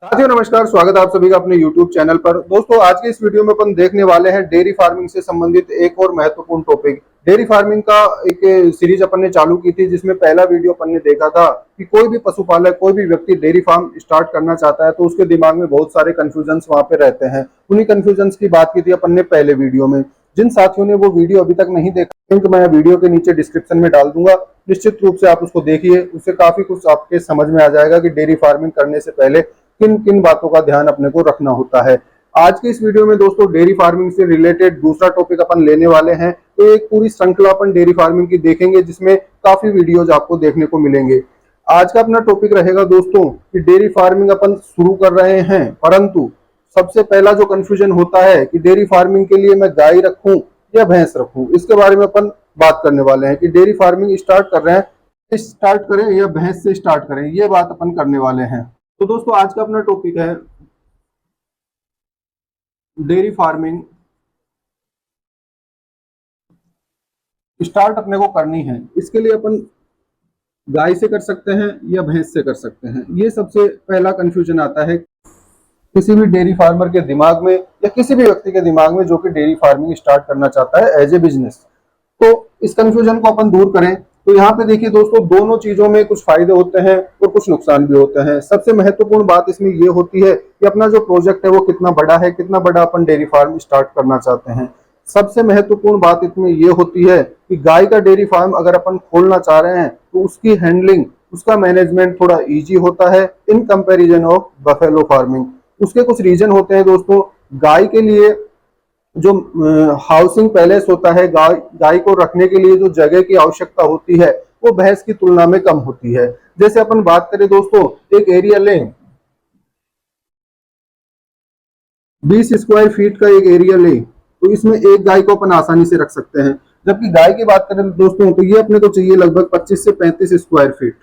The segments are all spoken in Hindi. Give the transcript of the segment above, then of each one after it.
साथियों नमस्कार, स्वागत है आप सभी का अपने YouTube चैनल पर। दोस्तों आज के इस वीडियो में अपन देखने वाले हैं डेयरी फार्मिंग से संबंधित एक और महत्वपूर्ण टॉपिक। डेयरी फार्मिंग का एक सीरीज अपन ने चालू की थी, जिसमें पहला वीडियो अपन ने देखा था कि कोई भी पशुपालक, कोई भी व्यक्ति डेयरी फार्म स्टार्ट करना चाहता है तो उसके दिमाग में बहुत सारे कंफ्यूजन्स वहां पे रहते हैं। उन्हीं कंफ्यूजन्स की बात की थी अपन ने पहले वीडियो में। जिन साथियों ने वो वीडियो अभी तक नहीं देखा, लिंक मैं वीडियो के नीचे डिस्क्रिप्शन में डाल दूंगा। निश्चित रूप से आप उसको देखिए, उससे काफी कुछ आपके समझ में आ जाएगा कि डेयरी फार्मिंग करने से पहले किन किन बातों का ध्यान अपने को रखना होता है। आज की इस वीडियो में दोस्तों डेयरी फार्मिंग से रिलेटेड दूसरा टॉपिक अपन लेने वाले हैं। तो एक पूरी श्रृंखला अपन डेयरी फार्मिंग की देखेंगे, जिसमें काफी वीडियोज आपको देखने को मिलेंगे। आज का अपना टॉपिक रहेगा दोस्तों कि डेयरी फार्मिंग अपन शुरू कर रहे हैं, परंतु सबसे पहला जो कंफ्यूजन होता है कि डेयरी फार्मिंग के लिए मैं गाय रखूं या भैंस रखूं, इसके बारे में अपन बात करने वाले हैं कि डेयरी फार्मिंग स्टार्ट कर रहे हैं, स्टार्ट करें या भैंस से स्टार्ट करें, ये बात अपन करने वाले हैं। तो दोस्तों आज का अपना टॉपिक है डेयरी फार्मिंग स्टार्ट अपने को करनी है। इसके लिए अपन गाय से कर सकते हैं या भैंस से कर सकते हैं, ये सबसे पहला कंफ्यूजन आता है किसी भी डेयरी फार्मर के दिमाग में या किसी भी व्यक्ति के दिमाग में जो कि डेयरी फार्मिंग स्टार्ट करना चाहता है एज ए बिजनेस। तो इस कंफ्यूजन को अपन दूर करें तो यहाँ पे देखिए दोस्तों, दोनों चीजों में कुछ फायदे होते हैं और कुछ नुकसान भी होते हैं। सबसे महत्वपूर्ण बात इसमें ये होती है कि अपना जो प्रोजेक्ट है वो कितना बड़ा है, कितना बड़ा अपन डेयरी फार्म स्टार्ट करना चाहते हैं। सबसे महत्वपूर्ण बात इसमें ये होती है कि गाय का डेयरी फार्म अगर अपन खोलना चाह रहे हैं तो उसकी हैंडलिंग, उसका मैनेजमेंट थोड़ा ईजी होता है in comparison of buffalo farming. उसके कुछ रीजन होते हैं दोस्तों। गाय के लिए जो हाउसिंग पैलेस होता है, गाय को रखने के लिए जो जगह की आवश्यकता होती है वो भैंस की तुलना में कम होती है। जैसे अपन बात करें दोस्तों, एक एरिया लें, 20 स्क्वायर फीट का एक एरिया लें, तो इसमें एक गाय को अपन आसानी से रख सकते हैं। जबकि गाय की बात करें दोस्तों तो ये अपने को चाहिए लगभग 25 से 35 स्क्वायर फीट।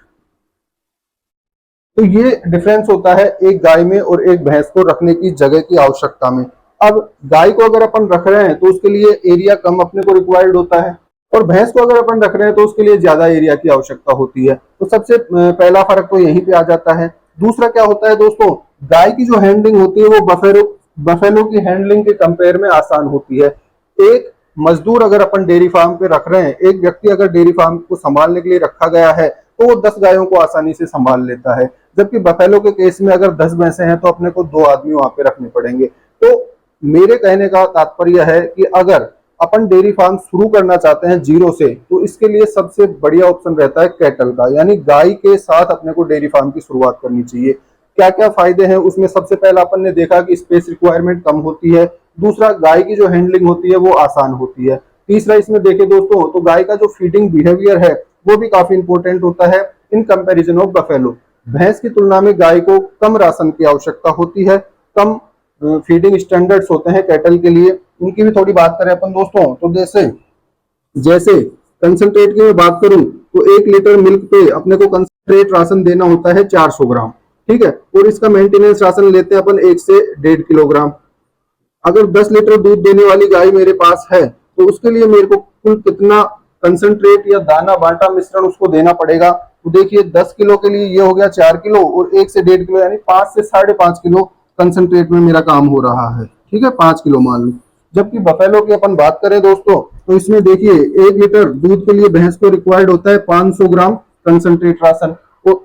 तो ये डिफरेंस होता है एक गाय में और एक भैंस को रखने की जगह की आवश्यकता में। अब गाय को अगर अपन रख रहे हैं तो उसके लिए एरिया कम अपने को रिक्वायर्ड होता है, और भैंस को अगर अपन रख रहे हैं तो उसके लिए ज्यादा एरिया की आवश्यकता होती है। तो सबसे पहला फर्क तो यहीं पे आ जाता है। दूसरा क्या होता है दोस्तों, गाय की जो हैंडलिंग होती है वो बफेलो की हैंडलिंग के कंपेयर में आसान होती है। एक मजदूर अगर अपन डेयरी फार्म पे रख रहे हैं, एक व्यक्ति अगर डेयरी फार्म को संभालने के लिए रखा गया है तो वो 10 गायों को आसानी से संभाल लेता है। जबकि बफेलो के केस में अगर 10 भैंसे हैं तो अपने को 2 आदमी वहां पे रखने पड़ेंगे। तो मेरे कहने का तात्पर्य है कि अगर अपन डेयरी फार्म शुरू करना चाहते हैं जीरो से, तो इसके लिए सबसे बढ़िया ऑप्शन रहता है कैटल का, यानी गाय के साथ अपने को डेयरी फार्म की शुरुआत करनी चाहिए। क्या क्या फायदे हैं उसमें, सबसे पहला अपन ने देखा कि स्पेस रिक्वायरमेंट कम होती है। दूसरा, गाय की जो हैंडलिंग होती है वो आसान होती है। तीसरा, इसमें देखें दोस्तों तो गाय का जो फीडिंग बिहेवियर है वो भी काफी इंपॉर्टेंट होता है इन कंपैरिजन ऑफ बफेलो। भैंस की तुलना में गाय को कम राशन की आवश्यकता होती है, कम फीडिंग स्टैंडर्ड्स होते हैं कैटल के लिए। उनकी भी थोड़ी बात करें अपन दोस्तों तो जैसे जैसे कंसंट्रेट की मैं बात करूं तो 1 लीटर मिल्क पे अपने को कंसंट्रेट राशन देना होता है 400 ग्राम, ठीक है। और इसका मेंटेनेंस राशन लेते हैं अपन 1 से 1.5 किलोग्राम। अगर 10 लीटर दूध देने वाली गाय मेरे पास है तो उसके लिए मेरे को कुल कितना कंसंट्रेट या दाना बांटा मिश्रण उसको देना पड़ेगा। तो देखिए 10 किलो के लिए ये हो गया 4 किलो, और 1 से 1.5 किलो यानी 5 से 5.5 किलो कंसंट्रेट में मेरा काम हो रहा है, ठीक है, 5 किलो मान लो। जबकि बफेलो की अपन बात करें दोस्तों तो इसमें देखिए 1 लीटर दूध के लिए भैंस को रिक्वायर्ड होता है 500 ग्राम कंसंट्रेट राशन, और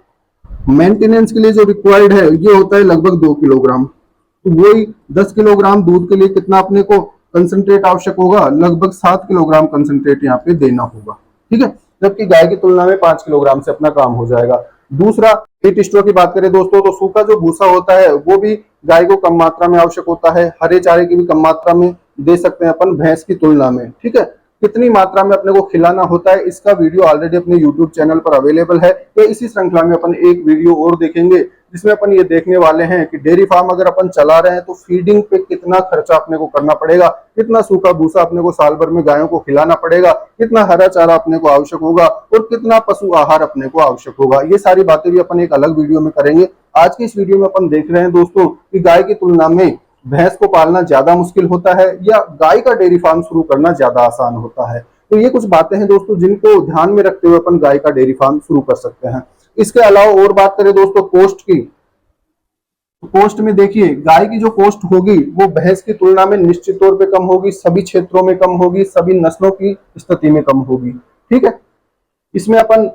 मेंटेनेंस के लिए जो रिक्वायर्ड है ये होता है लगभग 2 किलोग्राम। तो वही 10 किलोग्राम दूध के लिए कितना अपने को कंसंट्रेट आवश्यक होगा, लगभग 7 किलोग्राम कंसंट्रेट यहाँ पे देना होगा, ठीक है। जबकि गाय की तुलना में 5 किलोग्राम से अपना काम हो जाएगा। दूसरा, फीड स्टोर की बात करें दोस्तों तो सूखा जो भूसा होता है वो भी गाय को कम मात्रा में आवश्यक होता है। हरे चारे की भी कम मात्रा में दे सकते हैं अपन भैंस की तुलना में, ठीक है। कितनी मात्रा में अपने को खिलाना होता है इसका वीडियो ऑलरेडी अपने YouTube चैनल पर अवेलेबल है। तो इसी श्रृंखला में अपन एक वीडियो और देखेंगे जिसमें अपन ये देखने वाले हैं कि डेयरी फार्म अगर अपन चला रहे हैं तो फीडिंग पे कितना खर्चा अपने को करना पड़ेगा, कितना सूखा भूसा अपने को साल भर में गायों को खिलाना पड़ेगा, कितना हरा चारा अपने को आवश्यक होगा और कितना पशु आहार अपने को आवश्यक होगा। ये सारी बातें भी अपन एक अलग वीडियो में करेंगे। आज की इस वीडियो में अपन देख रहे हैं दोस्तों कि गाय की तुलना में भैंस को पालना ज्यादा मुश्किल होता है या गाय का डेयरी फार्म शुरू करना ज्यादा आसान होता है। तो ये कुछ बातें हैं दोस्तों जिनको ध्यान में रखते हुए अपन गाय का डेयरी फार्म शुरू कर सकते हैं। इसके अलावा और बात करें दोस्तों कॉस्ट की, तो कॉस्ट में देखिए गाय की जो कॉस्ट होगी वो भैंस की तुलना में निश्चित तौर पे कम होगी, सभी क्षेत्रों में कम होगी, सभी नस्लों की स्थिति में कम होगी। ठीक है। इसमें अपन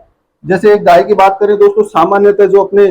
जैसे एक गाय की बात करें दोस्तों, सामान्यतः जो अपने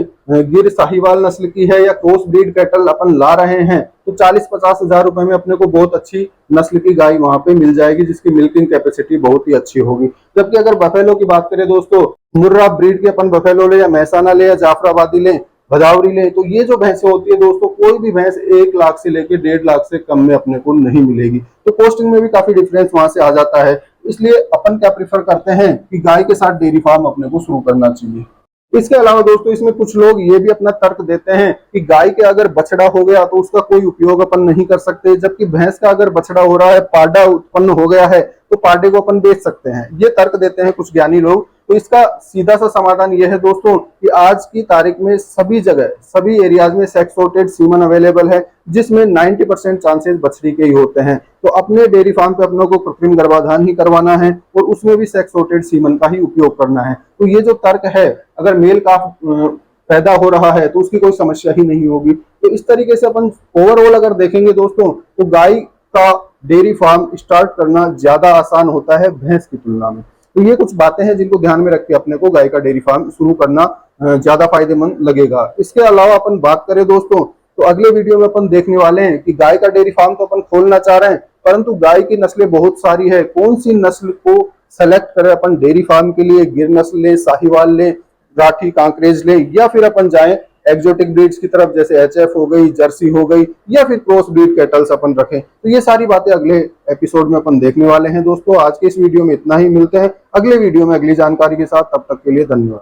गिर साहिवाल नस्ल की है या क्रॉस ब्रीड कैटल अपन ला रहे हैं तो 40-50 हजार रुपए में अपने को बहुत अच्छी नस्ल की गाय वहां पे मिल जाएगी, जिसकी मिल्किंग कैपेसिटी बहुत ही अच्छी होगी। जबकि अगर बफेलो की बात करें दोस्तों, मुर्रा ब्रीड के अपन बफेलो ले या महसाना ले या जाफराबादी ले, भदावरी ले, तो ये जो भैंसे होती है दोस्तों, कोई भी भैंस 1 लाख से लेके 1.5 लाख से कम में अपने को नहीं मिलेगी। तो कॉस्टिंग में भी काफी डिफरेंस वहां से आ जाता है। इसलिए अपन क्या प्रीफर करते हैं कि गाय के साथ डेयरी फार्म अपने को शुरू करना चाहिए। इसके अलावा दोस्तों इसमें कुछ लोग ये भी अपना तर्क देते हैं कि गाय के अगर बछड़ा हो गया तो उसका कोई उपयोग अपन नहीं कर सकते, जबकि भैंस का अगर बछड़ा हो रहा है, पाडा उत्पन्न हो गया है, तो पाडे को अपन बेच सकते हैं। ये तर्क देते हैं कुछ ज्ञानी लोग। तो इसका सीधा सा समाधान यह है दोस्तों कि आज की तारीख में सभी जगह, सभी एरियाज में सेक्स सॉर्टेड सीमन अवेलेबल है, जिसमें 90% चांसेस बछड़ी के ही होते हैं। तो अपने डेयरी फार्म पे अपनों को कृत्रिम गर्भाधान ही करवाना है और उसमें भी सेक्स सॉर्टेड सीमन का ही उपयोग करना है। तो ये जो तर्क है, अगर मेल का पैदा हो रहा है तो उसकी कोई समस्या ही नहीं होगी। तो इस तरीके से अपन ओवरऑल अगर देखेंगे दोस्तों, तो गाय का डेयरी फार्म स्टार्ट करना ज्यादा आसान होता है भैंस की तुलना में। तो ये कुछ बातें हैं जिनको ध्यान में रख के अपने को गाय का डेयरी फार्म शुरू करना ज्यादा फायदेमंद लगेगा। इसके अलावा अपन बात करें दोस्तों, तो अगले वीडियो में अपन देखने वाले हैं कि गाय का डेयरी फार्म तो अपन खोलना चाह रहे हैं, परंतु गाय की नस्लें बहुत सारी है, कौन सी नस्ल को सेलेक्ट करें अपन डेयरी फार्म के लिए। गिर नस्ल ले, साहिवाल ले, राठी कांकरेज ले, या फिर अपन जाएं एक्जोटिक ब्रीड्स की तरफ, जैसे एचएफ हो गई, जर्सी हो गई, या फिर क्रॉस ब्रीड कैटल्स अपन रखें। तो ये सारी बातें अगले एपिसोड में अपन देखने वाले हैं दोस्तों। आज के इस वीडियो में इतना ही, मिलते हैं अगले वीडियो में अगली जानकारी के साथ। तब तक के लिए धन्यवाद।